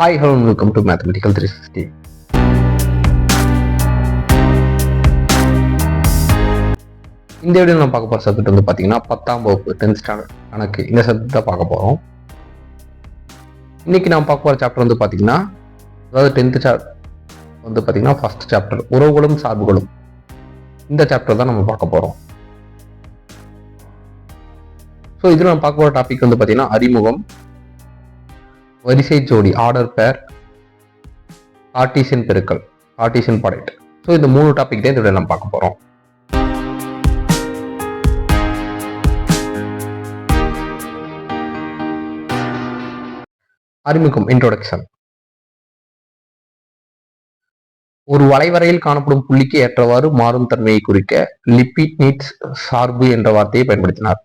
Hi, hello and welcome to Mathematical 360. இந்த video நம்ம பார்க்க போகிற சப்ஜெக்ட் வந்து பார்த்தீங்கன்னா 10ஆம் வகுப்பு 10th ஸ்டாண்டர்ட் கணக்கு இந்த சப்ஜெக்ட் தான் பார்க்க போகிறோம். இன்னைக்கு நான் பார்க்க போகிற சாப்டர் வந்து பார்த்தீங்கன்னா அதாவது 10th வந்து பார்த்தீங்கன்னா ஃபர்ஸ்ட் சாப்டர் உறவுகளும் சார்புகளும் இந்த சாப்டர் தான் நம்ம பார்க்க போகிறோம். ஸோ இதில் நம்ம பார்க்க போகிற டாபிக் வந்து பார்த்தீங்கன்னா அறிமுகம், வரிசை ஜோடி ஆர்டர் பேர், கார்ட்டீசியன் பெருக்கல் கார்ட்டீசியன் ப்ராடக்ட். ஸோ இந்த 3 டாபிக் தான் இதோட நம்ம பார்க்க போகிறோம். அறிமுகம் இன்ட்ரோடக்ஷன். ஒரு வளைவரையில் காணப்படும் புள்ளிக்கு ஏற்றவாறு மாறும் தன்மையை குறிக்க லிபினிட்ஸ் சார்பு என்ற வார்த்தையை பயன்படுத்தினார்.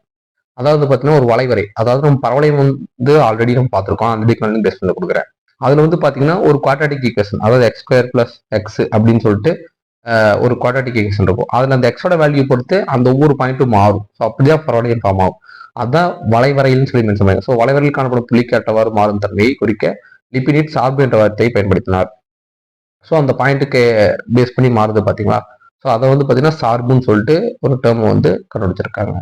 அதாவது பார்த்தீங்கன்னா ஒரு வளைவரை, அதாவது நம்ம பரவளையம் வந்து ஆல்ரெடி நம்ம பார்த்துருக்கோம், அந்த டிக்மெண்ட் பேஸ் பண்ணி கொடுக்குறேன். அதுல வந்து பார்த்தீங்கன்னா ஒரு குவாட்ராட்டிக் ஈக்குவேஷன், அதாவது x² + x அப்படின்னு சொல்லிட்டு ஒரு குவாட்ராட்டிக் ஈக்குவேஷன் இருக்கும். அதுல அந்த எக்ஸோட வேல்யூ பொறுத்து அந்த ஒவ்வொரு பாயிண்ட்டும் மாறும். ஸோ அப்படிதான் பரவளையம் ஃபார்ம் ஆகும். அதான் வளைவரையில்னு சொல்லி மென்ஷன் பண்ணுங்க. ஸோ வளைவரையில் காணப்படும் புள்ளிக்கு ஏற்றவாறு மாறும் தன்மையை குறிக்க லிபினிட் சார்பு என்ற வார்த்தையை பயன்படுத்தினார். ஸோ அந்த பாயிண்ட்டுக்கு பேஸ் பண்ணி மாறுது பார்த்தீங்களா. ஸோ அதை வந்து பார்த்தீங்கன்னா சார்புன்னு சொல்லிட்டு ஒரு டேர்ம் வந்து கண்டுபிடிச்சிருக்காங்க.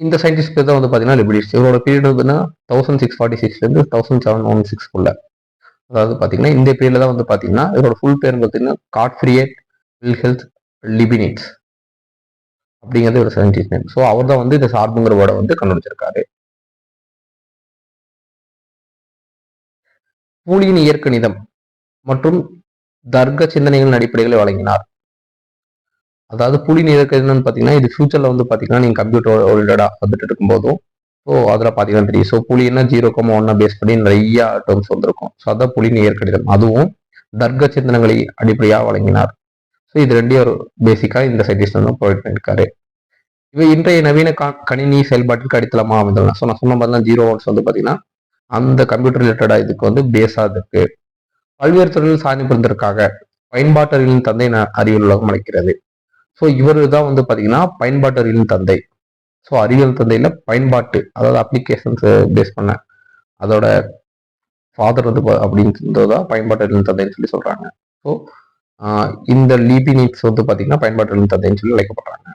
இந்த சயின்டிஸ்ட் பேர் தான் வந்து பார்த்தீங்கன்னா லிபினிட்ஸ். இவரோட பீரியட் வந்து 1646 1716 அதாவது பார்த்தீங்கன்னா இந்த பீரியட்ல தான் வந்து பார்த்தீங்கன்னா இதோட ஃபுல் பேர் பார்த்தீங்கன்னா காட்ஃப்ரியட் வில்ஹெல்ம் லிபினிட்ஸ் அப்படிங்கிறது ஒரு சயின்டிஸ்ட் நேம். ஸோ அவர் தான் வந்து இந்த சார்புங்கிற வேர்டை வந்து கண்டுபிடிச்சிருக்காரு. பூலியின் இயற்கணிதம் மற்றும் தர்க்க சிந்தனைகளின் அடிப்படைகளை வழங்கினார். அதாவது பூலியின் இயற்கணிதம் பார்த்தீங்கன்னா இது ஃபியூச்சர்ல வந்து பார்த்தீங்கன்னா நீங்க கம்ப்யூட்டர் ஓரியன்டா வந்துட்டு இருக்கும் போதும் ஸோ அதில் பார்த்தீங்கன்னா தெரியும். ஸோ புலின்னா 0,1 பேஸ் பண்ணி நிறைய டேர்ம்ஸ் வந்திருக்கும். ஸோ அதான் புலியின் இயற்கணிதம். அதுவும் தர்க்க சிந்தனைகளை அடிப்படையாக வழங்கினார். ஸோ இது ரெண்டையும் பேசிக்காக இந்த சயின்டிஸ்ட் வந்து ப்ரொவைட் பண்ணியிருக்காரு. இவை இன்றைய நவீன கணினி செயல்பாட்டிற்கு அடித்தளமாக அமைந்துள்ளன. ஸோ நான் சொன்ன மாதிரி தான் 0 1 வந்து பார்த்தீங்கன்னா அந்த கம்ப்யூட்டர் ரிலேட்டடா இதுக்கு வந்து பேஸாக இருக்கு. பல்வேறு துறையில் சாதனை புரிந்ததற்காக பயன்பாட்டறிவியலின் தந்தை அறிவியல் உலகம் அழைக்கிறது. ஸோ இவர் தான் வந்து பார்த்தீங்கன்னா பயன்பாட்டறிவியலின் தந்தை. ஸோ அறிவியல் தந்தையில பயன்பாட்டு, அதாவது அப்ளிகேஷன்ஸ் பேஸ் பண்ண அதோட ஃபாதர் வந்து அப்படின்றதான் பயன்பாட்டறிவியலின் தந்தைன்னு சொல்லி சொல்றாங்க. ஸோ இந்த லீபினிட்ஸ் வந்து பார்த்தீங்கன்னா பயன்பாட்டறிவியலின் தந்தைன்னு சொல்லி அழைக்கப்படுறாங்க.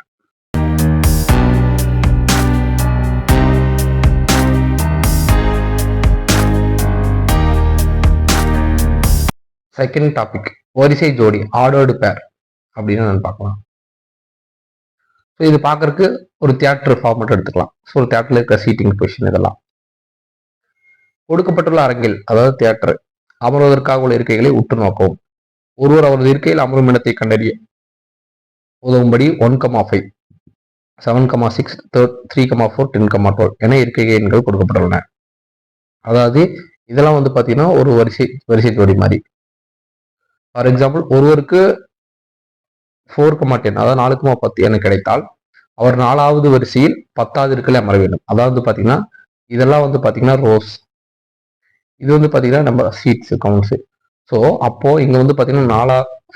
செகண்ட் டாபிக் வரிசை ஜோடி ஆர்டர்டு பேர் அப்படின்னு நான் பார்க்கலாம். ஸோ இது பார்க்கறதுக்கு ஒரு தியேட்டர் ஃபார்மேட் எடுத்துக்கலாம். ஸோ ஒரு தியேட்டர்ல இருக்கிற சீட்டிங் பொசிஷன் இதெல்லாம் கொடுக்கப்பட்டுள்ள அரங்கில், அதாவது தியேட்டர் அமர்வதற்காக உள்ள இருக்கைகளை உற்று நோக்கவும். ஒருவர் அவரது இருக்கையில் அமரும் இடத்தை கண்டறிய உதவும்படி 1,5 7,6 3,4 10,12 என இருக்கை எண்கள் கொடுக்கப்பட்டுள்ளன. அதாவது இதெல்லாம் வந்து பார்த்தீங்கன்னா ஒரு வரிசை ஜோடி மாதிரி. ஃபார் எக்ஸாம்பிள் ஒருவருக்கு 4,10 அதாவது 4,10 என கிடைத்தால் அவர் 4வது வரிசையில் 10வது இருக்கையில் அமர வேண்டும். அதாவது பார்த்தீங்கன்னா இதெல்லாம் வந்து பார்த்தீங்கன்னா ரோஸ், இது வந்து பார்த்தீங்கன்னா நம்ம சீட்ஸ் கவுண்ட்ஸ். ஸோ அப்போ இங்க வந்து பார்த்தீங்கன்னா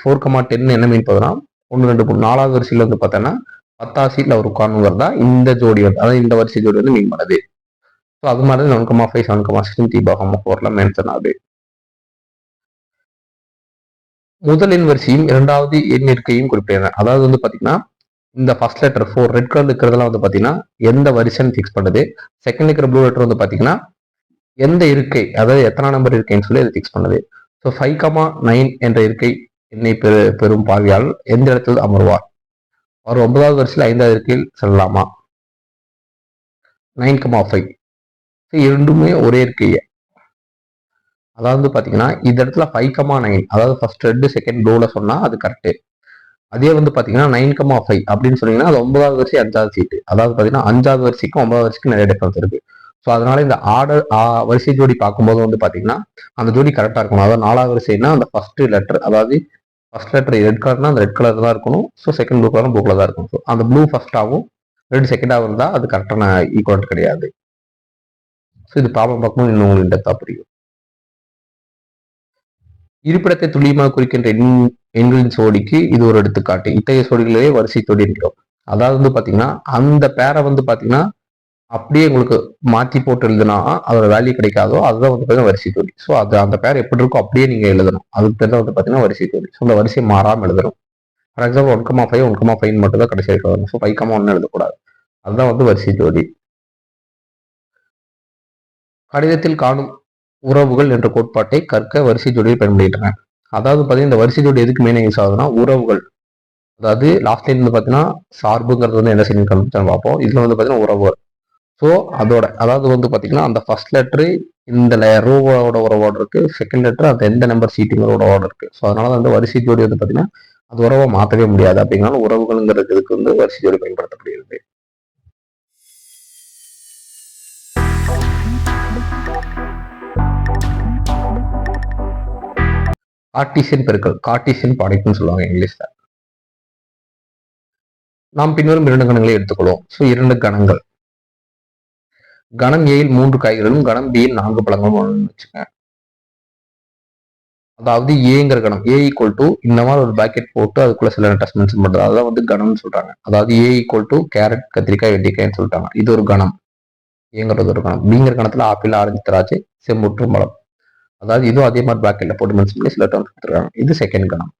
4,10 என்ன மீன் போதுன்னா 1 2 3 4வது வரிசையில் வந்து பார்த்தோன்னா 10வது சீட்ல அவர் உட்கார்ந்து தான் இந்த ஜோடி வந்து, அதாவது இந்த வரிசை ஜோடி வந்து மீன் பண்ணுது. ஸோ அது மாதிரி 1,5 7,6 3,4 மென்ஷன் ஆகுது. முதல் எண் வரிசையும் இரண்டாவது எண் இருக்கையும் குறிப்பிடுறேன். அதாவது வந்து பாத்தீங்கன்னா இந்த ஃபர்ஸ்ட் லெட்டர் 4 ரெட் கலர் இருக்கிறதெல்லாம் வந்து பாத்தீங்கன்னா எந்த வரிசைன்னு ஃபிக்ஸ் பண்ணுது. செகண்ட் இருக்கிற ப்ளூ லெட்டர் வந்து பாத்தீங்கன்னா எந்த இருக்கை, அதாவது எத்தனை நம்பர் இருக்கைன்னு சொல்லி அதை ஃபிக்ஸ் பண்ணுது. ஸோ 5,9 என்ற இருக்கை எண்ணை பெறும் பார்வையாளர் எந்த இடத்தில் அமர்வார்? அவர் 9வது வரிசையில் 5வது இருக்கையில் செல்லலாமா? 9,5 இரண்டுமே ஒரே இருக்கையே. அதாவது பாத்தீங்கன்னா இந்த இடத்துல 5,9 அதாவது ஃபர்ஸ்ட் ரெட் செகண்ட் ப்ளூல சொன்னா அது கரெக்ட். அதே வந்து பாத்தீங்கன்னா 9,5 அப்படின்னு சொன்னீங்கன்னா அது 9வது வரிசை 5வது சீட்டு. அதாவது பாத்தீங்கன்னா 5வது வரிசைக்கும் 9வது வரிசைக்கும் நிறைய டிஃபரன்ஸ் இருக்கு. ஸோ அதனால இந்த ஆர்டர் வரிசை ஜோடி பார்க்கும்போது வந்து பாத்தீங்கன்னா அந்த ஜோடி கரெக்டா இருக்கணும். அதாவது 4வது வரிசைனா அந்த ஃபர்ஸ்ட் லெட்டர், அதாவது ஃபர்ஸ்ட் லெட்டர் ரெட் கலர்னா அந்த ரெட் கலர் தான் இருக்கணும். So second blue colour blue colour தான் இருக்கணும். ஸோ அந்த ப்ளூ ஃபர்ஸ்டாகவும் ரெட் செகண்டாகவும் இருந்தா அது கரெக்டான ஈக்குவலன்ட் கிடையாது. ஸோ இது ப்ராப்ளம் பார்க்கும்போது இன்னும் உங்களுக்கு டெப்தா புரியும். இருப்பிடத்தை துல்லியமாக குறிக்கின்ற எண்களின் சோடிக்கு இது ஒரு எடுத்துக்காட்டு. இத்தகைய சோடிகளே வரிசை ஜோடி என்கிறோம். அதாவது வந்து பாத்தீங்கன்னா அந்த பேரை வந்து பாத்தீங்கன்னா அப்படியே உங்களுக்கு மாற்றி போட்டு எழுதுனா அதோட வேல்யூ கிடைக்காதோ அதுதான் வந்து பார்த்தீங்கன்னா வரிசை ஜோடி. ஸோ அது அந்த பேர் எப்படி இருக்கோ அப்படியே நீங்க எழுதணும். அதுக்கு பேர் தான் வந்து பார்த்தீங்கன்னா வரிசை ஜோடி. ஸோ அந்த வரிசை மாறாமல் எழுதணும். ஃபார் எக்ஸாம்பிள் 1,5 1,5 மட்டும் தான் கடைசி வரைக்கும் வரணும். ஸோ 5,1 எழுதக்கூடாது. அதுதான் வந்து வரிசை ஜோடி. கடிதத்தில் காணும் உறவுகள் என்ற கோட்பாட்டை கற்க வரிசை ஜோடியை பயன்படுத்திட்டாங்க. அதாவது பார்த்தீங்கன்னா இந்த வரிசை ஜோடி எதுக்கு மெயினாக யூஸ் ஆகுதுன்னா உறவுகள். அதாவது லாஸ்ட் லைன் வந்து பார்த்தீங்கன்னா சார்புங்கிறது வந்து என்ன செய்யணும் கண்டுபிடிச்சான்னு பார்ப்போம். இதுல வந்து பார்த்தீங்கன்னா உறவுகள். ஸோ அதோட அதாவது வந்து பார்த்தீங்கன்னா அந்த ஃபர்ஸ்ட் லெட்டரு இந்த ரோவோட உறவோட இருக்கு, செகண்ட் லெட்டர் அந்த எந்த நம்பர் சீட்டிங்கோட உறவோட இருக்கு. ஸோ அதனால வந்து வரிசை ஜோடி வந்து பார்த்தீங்கன்னா அது உறவை மாற்றவே முடியாது. அப்படிங்கிறனால உறவுகள்ங்கிறதுக்கு வந்து வரிசை ஜோடி பயன்படுத்தப்படுகிறது. கார்ட்டீசியன் பெருக்கல், கார்ட்டீசியன் ப்ராடக்ட்னு சொல்லுவாங்க இங்கிலீஷ்ல. நாம் பின்வரும் 2 கணங்களை எடுத்துக்கொள்வோம். ஸோ 2 கணங்கள். கணம் ஏயில் 3 காய்களும் கணம் பியில் 4 பழங்களும் வச்சுக்கோங்க. அதாவது ஏங்கிற கணம் ஏ ஈக்குவல் டு இந்த மாதிரி ஒரு பாக்கெட் போட்டு அதுக்குள்ள சில டெஸ்ட் மென்ஷன் பண்றது அதான் வந்து கணம்னு சொல்றாங்க. அதாவது ஏ ஈக்குவல் டு கேரட் கத்திரிக்காய் வெண்டைக்காய்ன்னு சொல்லிட்டாங்க. இது ஒரு கணம். ஏங்கிறது ஒரு கணம். பிங்கிற கணத்துல ஆப்பிள் ஆரஞ்சு திராட்சை செம்புற்று பழம். அதாவது இதுவும் அதே மாதிரி பாக்கெட்ல போட்டு மென்ஷன் பண்ணி சில டேர்ம்ஸ் கொடுத்துருக்காங்க. இது செகண்ட் கணம்.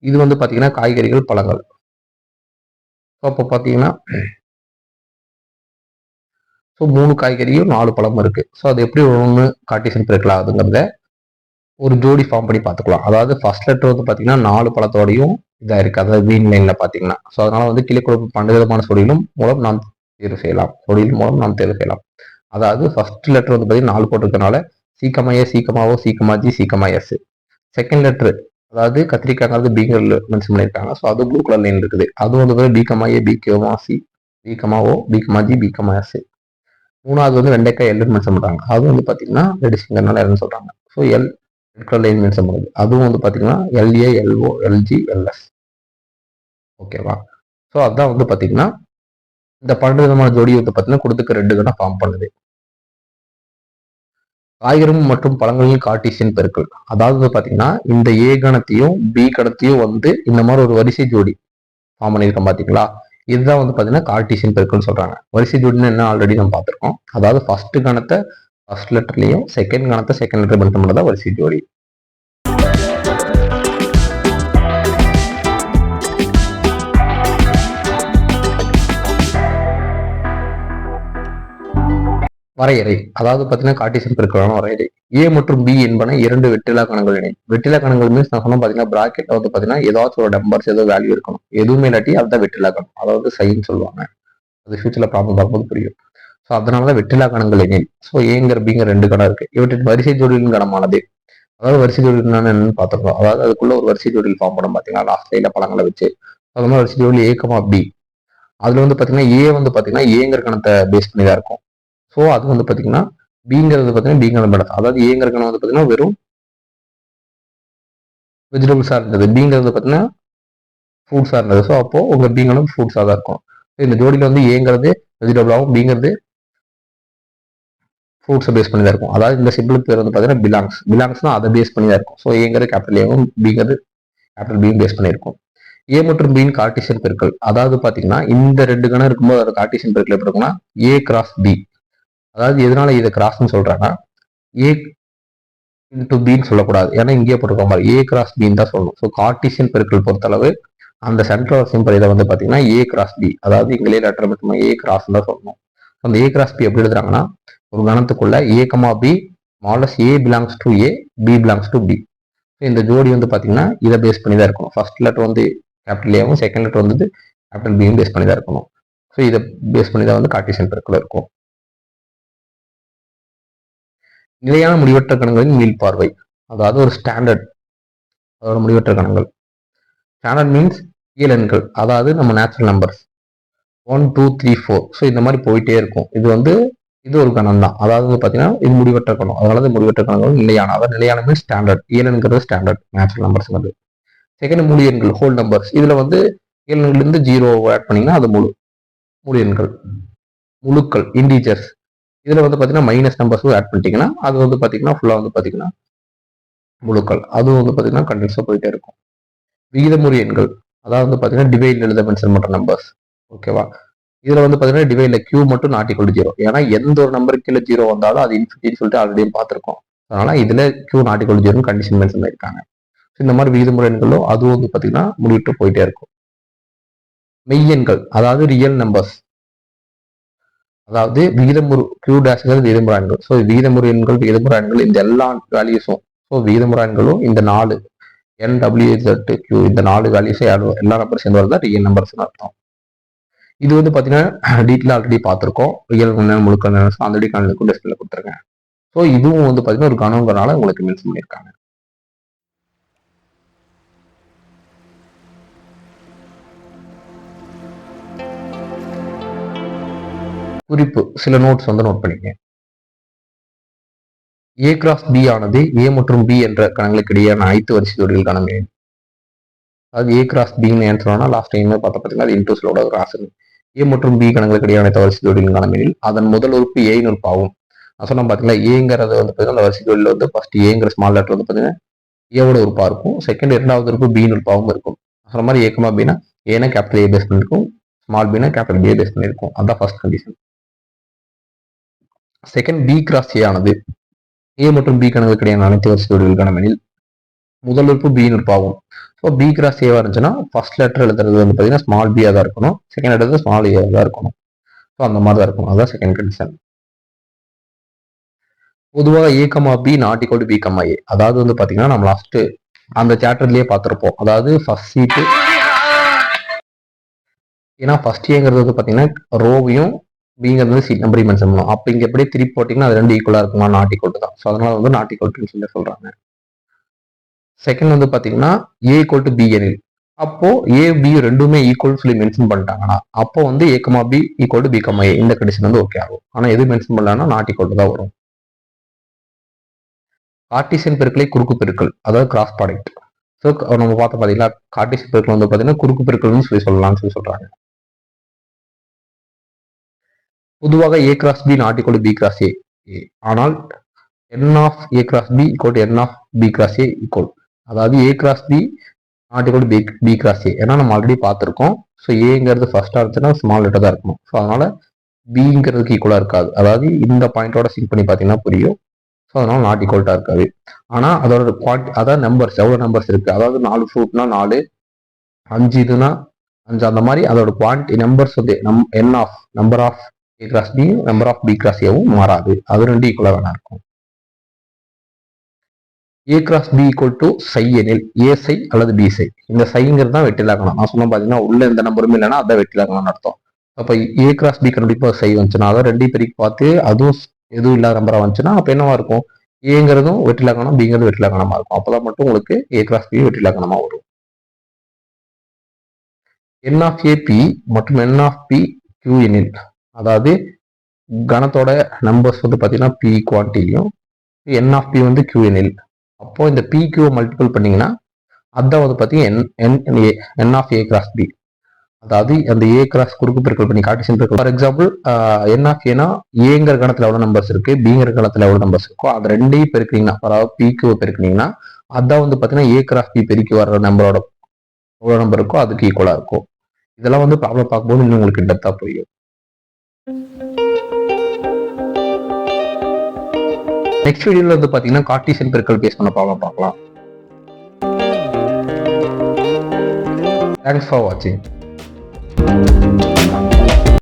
இது வந்து பாத்தீங்கன்னா காய்கறிகள் பழங்கள். அப்போ பாத்தீங்கன்னா ஸோ 3 காய்கறியும் 4 பழமும் இருக்கு. ஸோ அது எப்படி ஒன்று கார்ட்டீசியன் பெருக்கல் ஆகுதுங்கிறத ஒரு ஜோடி ஃபார்ம் பண்ணி பார்த்துக்கலாம். அதாவது ஃபர்ஸ்ட் லெட்டர் வந்து பார்த்தீங்கன்னா 4 பழத்தோடையும் இதாக இருக்கு. அதாவது கிரீன் லைன்ல பார்த்தீங்கன்னா. ஸோ அதனால வந்து கீழே கொடுக்கும் 12 விதமான சொடியிலும் மூலம் நாம் தேர்வு செய்யலாம். சொடியில் மூலம் நாம் தேர்வு செய்யலாம். அதாவது ஃபர்ஸ்ட் லெட்டர் வந்து பார்த்தீங்கன்னா 4 போட்டிருக்கனால சீக்கமா ஏ சீக்கமாவோ சீக்கமா ஜி சீக்கமா எஸ். செகண்ட் லெட்டர் அதாவது கத்திரிக்காய்ங்கிறது பிங்கிறதுல மென்ஷன் பண்ணியிருக்காங்க. ஸோ அது ப்ளூ கலர் லைன் இருக்குது. அது வந்து பிகமா ஏ பிகமா சி பிகமாவோ பிகமா ஜி பிகமா எஸ். மூணாவது வந்து வெண்டைக்காய் எல்லுன்னு மென்ஷன் பண்றாங்க. அது வந்து பார்த்தீங்கன்னா ரெட் சிங்கர்னால எல்னு சொல்றாங்க. So L red colour line mention பண்ணுது. அதுவும் வந்து பார்த்தீங்கன்னா எல்ஏ எல்ஓ எல்ஜி எல்எஸ். ஓகேவா? ஸோ அதான் வந்து பார்த்தீங்கன்னா இந்த 12 விதமான ஜோடி வந்து பார்த்தீங்கன்னா கொடுத்துக்க 2 கணம் ஃபார்ம் பண்ணுது. காய்கறிகள் மற்றும் பழங்களின் கார்ட்டீசியன் பெருக்கல். அதாவது பார்த்தீங்கன்னா இந்த ஏ கணத்தையும் பி கணத்தையும் வந்து இந்த மாதிரி ஒரு வரிசை ஜோடி ஃபார்ம் பண்ணியிருக்கோம் பார்த்தீங்களா? இதுதான் வந்து பார்த்தீங்கன்னா கார்ட்டீசியன் பெருக்கல்னு சொல்றாங்க. வரிசை ஜோடின்னு என்ன ஆல்ரெடி நம்ம பார்த்துருக்கோம். அதாவது ஃபர்ஸ்ட் கணத்தை ஃபர்ஸ்ட் லெட்டர்லையும் செகண்ட் கணத்தை செகண்ட் லெட்டர் மென்ஷன் பண்ணதான் வரிசை ஜோடி. வரையறை. அதாவது பார்த்தீங்கன்னா கார்ட்டீசியன் பெருக்கலான வரையறை. ஏ மற்றும் பி என்பன 2 வெற்றிலா கணங்கள் இணை. வெற்றிலா கணங்கள் மீன்ஸ் நான் சொன்ன பார்த்தீங்கன்னா பிராக்கெட்ல வந்து பார்த்தீங்கன்னா ஏதாச்சும் ஒரு நம்பர்ஸ் ஏதோ வேல்யூ இருக்கணும். எதுவுமே இல்லாட்டி அதுதான் வெற்றிலா கணம். அதாவது சைன்னு சொல்லுவாங்க. அது ஃபியூச்சர்ல ப்ராப்ளம் பார்க்கும்போது புரியும். ஸோ அதனாலதான் வெற்றிலா கணங்கள் எண்ணில். ஸோ ஏங்கிற பிங்கிற 2 கணம் இருக்கு. இவற்றின் வரிசை ஜோடியின் கணமானது. அதாவது வரிசை ஜோடினா என்னன்னு பார்த்துருக்கோம். அதாவது அதுக்குள்ள ஒரு வரிசை ஜோடியில் ஃபார்ம் பண்ண பார்த்தீங்கன்னா லாஸ்ட் லைன்ல பழங்களை வச்சு அது மாதிரி வரிசை ஜோடி ஏ பி. அதுல வந்து பார்த்தீங்கன்னா ஏ வந்து பார்த்தீங்கன்னா ஏங்கிற கணத்தை பேஸ் பண்ணி தான் இருக்கும். ஸோ அது வந்து பார்த்தீங்கன்னா பிங்கிறது பார்த்தீங்கன்னா பிங்கிற படம். அதாவது ஏங்கிற கணம் வந்து பார்த்தீங்கன்னா வெறும் வெஜிடபிள்ஸா இருந்தது. பிங்கிறது பார்த்தீங்கன்னா ஃப்ரூட்ஸா இருந்தது. ஸோ அப்போ உங்க பிங்களும் ஃப்ரூட்ஸாக தான் இருக்கும். இந்த ஜோடியில வந்து ஏங்கிறது வெஜிடபிளாகவும் பிங்கிறது ஃப்ரூட்ஸை பேஸ் பண்ணி தான் இருக்கும். அதாவது இந்த சிம்பிளுக்கு பேர் வந்து பார்த்தீங்கன்னா பிலாங்ஸ். பிலாங்ஸ்னா அதை பேஸ் பண்ணி தான் இருக்கும். ஸோ ஏங்கிறது கேபிட்டல் ஏவும் பிங்கிறது கேபிட்டல் பியும் பேஸ் பண்ணியிருக்கும். ஏ மற்றும் பியின் கார்ட்டீசியன் பெருக்கல். அதாவது பார்த்தீங்கன்னா இந்த 2 கணம் இருக்கும்போது அது கார்ட்டீசியன் பெருக்கல் எப்படி இருக்குன்னா ஏ கிராஸ் பி. அதாவது எதனால இதை கிராஸ்ன்னு சொல்றாங்கன்னா ஏ இன்டு பின்னு சொல்லக்கூடாது. ஏன்னா இங்கேயே போட்டிருக்க மாதிரி ஏ கிராஸ் பின்னு தான் சொல்லணும். ஸோ கார்ட்டீசியன் பெருக்கல் பொறுத்தளவு அந்த சென்ட்ரல் சிம்பிள் இதை வந்து பார்த்தீங்கன்னா ஏ கிராஸ் பி. அதாவது இங்கிலே லெட்டர் மட்டும் ஏ கிராஸ் தான் சொல்லணும். அந்த ஏ கிராஸ் பி எப்படி எழுதுறாங்கன்னா ஒரு கணத்துக்குள்ள ஏ கமா பி மாலஸ் A belongs to A B belongs to B. இந்த ஜோடி வந்து பார்த்தீங்கன்னா இதை பேஸ் பண்ணி தான் இருக்கணும். ஃபர்ஸ்ட் லெட்டர் வந்து கேபிட்டல் ஏவும் செகண்ட் லெட்டர் வந்து கேபிட்டல் பியும் பேஸ் பண்ணி தான் இருக்கணும். ஸோ இதை பேஸ் பண்ணி தான் வந்து கார்ட்டீசியன் பெருக்கல் இருக்கும். நிலையான முடிவற்ற கணங்களின் மீள்பார்வை. அதாவது ஒரு ஸ்டாண்டர்ட் அதோட முடிவற்ற கணங்கள். ஸ்டாண்டர்ட் மீன்ஸ் இயலெண்கள். அதாவது நம்ம நேச்சுரல் நம்பர்ஸ் 1 2 3 4. ஸோ இந்த மாதிரி போயிட்டே இருக்கும். இது ஒரு கணம் தான். அதாவது பார்த்தீங்கன்னா இது முடிவற்ற கணம். அதனால முடிவற்ற கணங்கள் நிலையான. அதாவது நிலையான மீன்ஸ் ஸ்டாண்டர்ட். இயலெண்கிறது ஸ்டாண்டர்ட் நேச்சுரல் நம்பர்ஸ்ங்கிறது. செகண்ட் முழு எண்கள் ஹோல் நம்பர்ஸ். இதுல வந்து இயலெண்கள்லேருந்து 0 ஆட் பண்ணீங்கன்னா அது முழு எண்கள். முழுக்கள் இன்டீஜர்ஸ். இதுல வந்து பார்த்தீங்கன்னா மைனஸ் நம்பர்ஸும் ஆட் பண்ணிட்டீங்கன்னா அது வந்து பார்த்தீங்கன்னா ஃபுல்லாக வந்து பார்த்தீங்கன்னா முழுக்கள். அதுவும் வந்து பார்த்தீங்கன்னா கண்டினியூஸாக போயிட்டே இருக்கும். விகிதமுறு எண்கள். அதாவது வந்து பார்த்தீங்கன்னா டிவைட் எழுத மென்ஷன் பண்ற நம்பர்ஸ். ஓகேவா? இதுல வந்து பாத்தீங்கன்னா டிவைட்ல கியூ மட்டும் நாட் ஈக்குவல் டு 0. ஏன்னா எந்த ஒரு நம்பருக்கு கீழே 0 வந்தாலும் அது இன்ஃபினிட்டின்னு சொல்லிட்டு ஆல்ரெடி பார்த்திருக்கோம். அதனால இதுல Q not equal to 0 condition mention பண்ணியிருக்காங்க. இந்த மாதிரி விகிதமுறை எண்களும் அதுவும் வந்து பாத்தீங்கன்னா முடிவிட்டு போயிட்டே இருக்கும். மெய்யெண்கள் அதாவது ரியல் நம்பர்ஸ், அதாவது விகிதமுறு கியூ டேஷ்ங்கிறது விகிதமுறை எண்கள். ஸோ விகிதமுறை எண்கள் விகிதமுறை எண்கள் இந்த எல்லா வேல்யூஸும், ஸோ விகிதமுறை எண்களும் இந்த 4 NWZ இந்த 4 வேல்யூஸும் எல்லா நம்பர் சேர்ந்து வரதான் ரியல் நம்பர்ஸ்னு அர்த்தம். இது வந்து பாத்தீங்கன்னா டீட்டெயில் ஆல்ரெடி பார்த்துருக்கோம். ரியல் முழுக்க ஆல்ரெடி கணக்கு டிஸ்பிளே கொடுத்துருக்கேன். ஸோ இதுவும் வந்து பாத்தீங்கன்னா ஒரு கணவங்கனால உங்களுக்கு மென்ஷன் பண்ணியிருக்காங்க. குறிப்பு சில நோட்ஸ் வந்து நோட் பண்ணிக்கங்க. A கிராஸ் B ஆனது A மற்றும் B என்ற கணங்களுக்கு இடையேயான அனைத்து வரிசை ஜோடிகளுக்கான மேல். அதாவது A கிராஸ் Bன்னு ஏன் சொன்னா லாஸ்ட் டைம் பார்த்தீங்கன்னா அது இன்டூஸ்லோட ஒரு ஆசன். A மற்றும் B கணங்களுக்கு இடையே அனைத்து வரிசை ஜோடிகளுக்கான மேலில் அதன் முதல் உறுப்பு ஏன்னு உறுப்பு ஆகும். நான் சொன்ன பார்த்தீங்கன்னா ஏங்கிறது வந்து பார்த்தீங்கன்னா அந்த வரிசை ஜோடியில் வந்து ஃபர்ஸ்ட் ஏங்கிற ஸ்மால் லெட்டர் வந்து பார்த்தீங்கன்னா ஏவோட உறுப்பா இருக்கும். செகண்ட் இரண்டாவது உறுப்பு பின்னு உறுப்பாகவும் இருக்கும். சொன்ன மாதிரி ஏக்கமா பின்னா ஏன்னா கேபிட்டல் ஏ பேஸ் பண்ணிருக்கும், ஸ்மால் பின்னா கேபிட்டல் ஏ பேஸ் பண்ணிருக்கும். அதான் first condition. Second B cross A ஆனது ஏ மற்றும் பி கணங்களுக்கு இடையான அனைத்து வரிசை ஜோடிகளுக்கான மெனில் முதல் உறுப்பு பின்னு உறுப்பாகும். ஸோ பி கிராஸ் ஏவா இருந்துச்சுன்னா ஃபர்ஸ்ட் லெட்டர் எழுதுறது வந்து பார்த்தீங்கன்னா ஸ்மால் பியா தான் இருக்கணும், செகண்ட் எழுதுறது ஸ்மால் ஏ தான் இருக்கணும். ஸோ அந்த மாதிரி தான் இருக்கும். அதான் செகண்ட் கண்டிஷன். பொதுவாக A comma B not equal to B comma A, அதாவது வந்து பார்த்தீங்கன்னா நம்ம லாஸ்ட் அந்த சாப்டர்லயே பார்த்துருப்போம். அதாவது ஃபர்ஸ்ட் சீட்டு, ஏன்னா ஃபர்ஸ்ட் ஏங்கிறது வந்து பார்த்தீங்கன்னா ரோவையும் பிங்கிறது சீட் நம்பரையும் மென்ஷன் பண்ணும். அப்போ இங்கே எப்படி திருப்பி போட்டிங்கன்னா அது ரெண்டு ஈக்குவலாக இருக்குமா, நாட் ஈக்குவல் தான். ஸோ அதனால வந்து நாட் ஈக்குவல் டு சொல்லி சொல்றாங்க. செகண்ட் வந்து பார்த்தீங்கன்னா ஏ ஈக்குவல் டு பி எனில், அப்போ ஏ பி ரெண்டுமே ஈக்குவல் சொல்லி மென்ஷன் பண்ணிட்டாங்கன்னா அப்போ வந்து A comma B equal to B comma A இந்த கண்டிஷன் வந்து ஓகே ஆகும். ஆனால் எது மென்ஷன் பண்ணலன்னா நாட் ஈக்குவல் தான் வரும். கார்ட்டீசியன் பெருக்கலை குறுக்கு பெருக்கல், அதாவது கிராஸ் ப்ராடக்ட். ஸோ நம்ம பார்த்து பார்த்தீங்கன்னா கார்ட்டீசியன் பெருக்கல் வந்து பார்த்தீங்கன்னா குறுக்கு பெருக்கல்னு சொல்லலாம்னு சொல்லி சொல்றாங்க. பொதுவாக A cross B not equal to B cross A, ஆனால் n of A cross B equal to n of B cross A equal, அதாவது A cross B not equal to B cross A. ஏன்னா நம்ம already பார்த்துருக்கோம். So ஏங்கிறது ஃபர்ஸ்டா இருந்துச்சுன்னா small letter தான் இருக்கணும். ஸோ அதனால பிங்கிறதுக்கு ஈக்குவலா இருக்காது. அதாவது இந்த பாயிண்டோட சிங்க் பண்ணி பார்த்தீங்கன்னா புரியும். ஸோ அதனால நாட் ஈக்குவல்ட்டா இருக்காது. ஆனால் அதோட அதாவது நம்பர்ஸ் எவ்வளோ நம்பர்ஸ் இருக்கு, அதாவது 4 ஃப்ரூட்னா 4, 5 இதுனா 5, அந்த மாதிரி அதோட குவான்டிட்டி நம்பர்ஸ் வந்து n of number of A cross B number of B cross ஏவும் மாறாது. அது ரெண்டு ஈக்குவலா வேணா இருக்கும். A cross B equal to psi எனில் ஏ சை அல்லது பி சை. இந்த சைங்கிறது தான் வெட்டிலாக்கணும். நான் சொன்ன பார்த்தீங்கன்னா உள்ள எந்த நம்பருமே இல்லைன்னா அதான் வெட்டிலாக்கணும்னு அர்த்தம். அப்போ ஏ கிராஸ் பி கண்டிப்பா சை வந்துச்சுன்னா அதாவது ரெண்டையும் பெருக்கி பார்த்து அதுவும் எதுவும் இல்லாத நம்பரா வந்துச்சுன்னா அப்போ என்னவா இருக்கும், ஏங்கிறதும் வெற்றிலாக்கணம் பிங்கிறது வெற்றிலாக்கணமா இருக்கும். அப்போதான் மட்டும் உங்களுக்கு ஏ கிராஸ் பி வெற்றிலாக்கணமா வரும். என் ஆஃப் ஏ பி மற்றும் என் ஆஃப் பி கியூ எனில், அதாவது கணத்தோட நம்பர்ஸ் வந்து பார்த்தீங்கன்னா பி குவான்டிட்டியும் என் ஆஃப் பி வந்து கியூ எனில், அப்போ இந்த பி கியூ மல்டிபிள் பண்ணீங்கன்னா அதான் வந்து பார்த்தீங்கன்னா என் ஆஃப் ஏ கிராஸ் பி, அதாவது அந்த ஏ கிராஸ் குறுக்கு பெருக்கல் பண்ணி கார்ட்டீசியன் பெருக்கல். ஃபார் எக்ஸாம்பிள் என் ஆஃப் ஏனா ஏங்கிற கணத்துல எவ்வளவு நம்பர்ஸ் இருக்கு, பிங்கிற கணத்துல எவ்வளவு நம்பர்ஸ் இருக்கோ அது ரெண்டையும் பெருக்கினீங்கன்னா, அதாவது பி கியூ பெருக்கினீங்கன்னா அதான் வந்து பார்த்தீங்கன்னா ஏ கிராஸ் பி பெருக்கி வர்ற நம்பரோட எவ்வளவு நம்பர் இருக்கோ அதுக்கு ஈக்குவலா இருக்கும். இதெல்லாம் வந்து ப்ராப்ளம் பார்க்கும்போது இன்னும் உங்களுக்கு டெப்தா புரியும். நெக்ஸ்ட் வீடியோல வந்து பாத்தீங்கன்னா கார்ட்டீசியன் பெருக்கல் பேஸ் பண்ண ப்ராப்ளம் பார்க்கலாம். Thanks for watching.